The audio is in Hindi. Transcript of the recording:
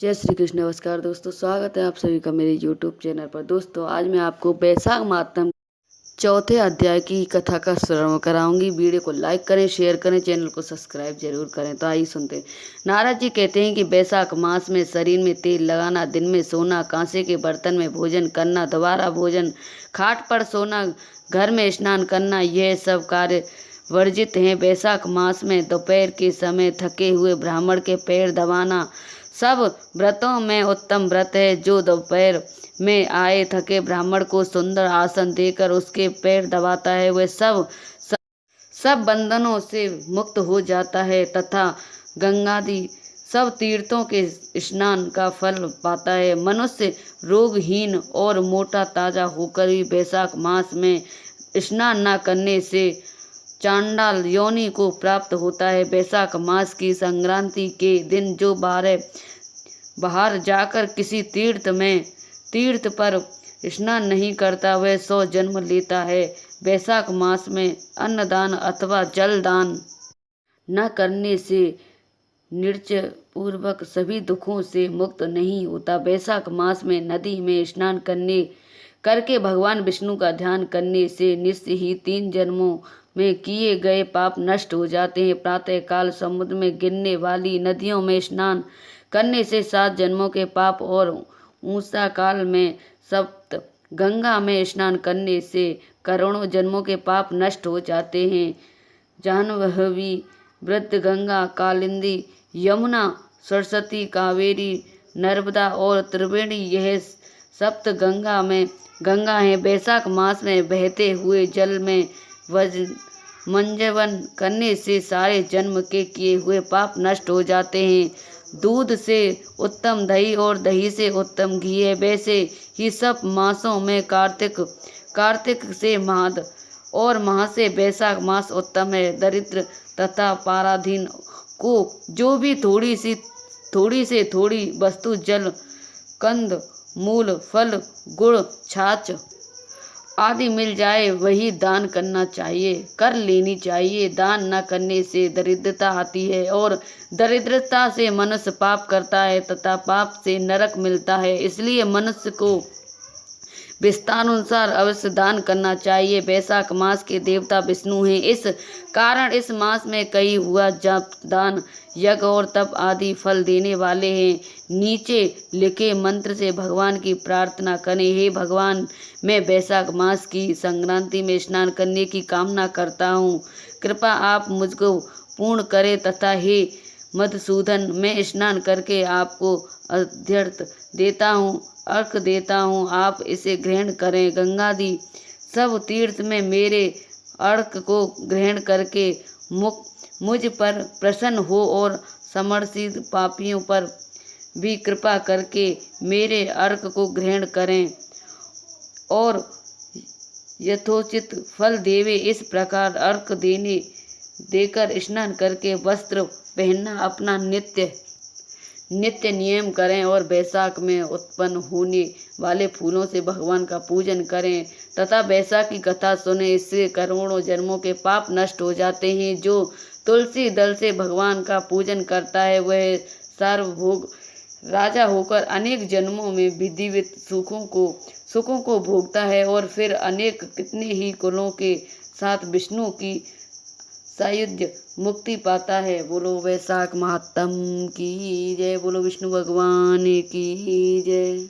जय श्री कृष्ण। नमस्कार दोस्तों, स्वागत है आप सभी का मेरे YouTube चैनल पर। दोस्तों आज मैं आपको वैशाख मातम चौथे अध्याय की कथा का श्रवण कराऊंगी। वीडियो को लाइक करें, शेयर करें, चैनल को सब्सक्राइब जरूर करें। तो आइए सुनते हैं। नारद जी कहते हैं कि वैशाख मास में शरीर में तेल लगाना, दिन में सोना, कांसे के बर्तन में भोजन करना, दोबारा भोजन, खाट पर सोना, घर में स्नान करना, यह सब कार्य वर्जित हैं। वैशाख मास में दोपहर के समय थके हुए ब्राह्मण के पैर दबाना सब व्रतों में उत्तम व्रत है। जो दोपहर में आए थके ब्राह्मण को सुंदर आसन देकर उसके पैर दबाता है, वह सब बंधनों से मुक्त हो जाता है तथा गंगादि सब तीर्थों के स्नान का फल पाता है। मनुष्य रोगहीन और मोटा ताजा होकर भी वैशाख मास में स्नान न करने से चांडाल योनि को प्राप्त होता है। वैशाख मास की संक्रांति के दिन जो बाहर जाकर किसी तीर्थ पर स्नान नहीं करता, वह 100 जन्म लेता है। वैशाख मास में अन्नदान अथवा जल दान न करने से निर्जय पूर्वक सभी दुखों से मुक्त नहीं होता। वैशाख मास में नदी में स्नान करके भगवान विष्णु का ध्यान करने से निश्चय ही 3 जन्मों में किए गए पाप नष्ट हो जाते हैं। प्रातः काल समुद्र में गिरने वाली नदियों में स्नान करने से 7 जन्मों के पाप और ऊषा काल में सप्त गंगा में स्नान करने से करोड़ों जन्मों के पाप नष्ट हो जाते हैं। जाह्नवी, वृद्ध गंगा, कालिंदी, यमुना, सरस्वती, कावेरी, नर्मदा और त्रिवेणी, यह सप्त गंगा हैं। वैशाख मास में बहते हुए जल में मंजवन करने से सारे जन्म के किए हुए पाप नष्ट हो जाते हैं। दूध से उत्तम दही और दही से उत्तम घी है। वैसे ही सब मासों में कार्तिक से माघ और माह से वैशाख मास उत्तम है। दरिद्र तथा पराधीन को जो भी थोड़ी से थोड़ी वस्तु, जल, कंद, मूल, फल, गुड़, छाछ आदि मिल जाए, वही दान कर लेनी चाहिए। दान न करने से दरिद्रता आती है और दरिद्रता से मनुष्य पाप करता है तथा पाप से नरक मिलता है। इसलिए मनुष्य को विस्तारानुसार अवश्य दान करना चाहिए। वैशाख मास के देवता विष्णु हैं, इस कारण इस मास में कई हुआ जप, दान, यज्ञ और तप आदि फल देने वाले हैं। नीचे लिखे मंत्र से भगवान की प्रार्थना करें। हे भगवान, मैं वैशाख मास की संक्रांति में स्नान करने की कामना करता हूँ, कृपा आप मुझको पूर्ण करें तथा हे मधुसूदन, मैं स्नान करके आपको अर्घ देता हूँ, आप इसे ग्रहण करें। गंगादि सब तीर्थ में मेरे अर्घ को ग्रहण करके मुझ पर प्रसन्न हो और समर्थित पापियों पर भी कृपा करके मेरे अर्घ को ग्रहण करें और यथोचित फल देवे। इस प्रकार अर्घ देकर स्नान करके वस्त्र पहनना अपना नित्य नियम करें और वैशाख में उत्पन्न होने वाले फूलों से भगवान का पूजन करें तथा वैशाख की कथा सुने। इससे करोड़ों जन्मों के पाप नष्ट हो जाते हैं। जो तुलसी दल से भगवान का पूजन करता है, वह सार्वभौम राजा होकर अनेक जन्मों में विधिवत सुखों को भोगता है और फिर अनेक कितने ही कुलों के साथ विष्णु की सायुज्य मुक्ति पाता है। बोलो वैशाख महात्म की जय। बोलो विष्णु भगवान की जय।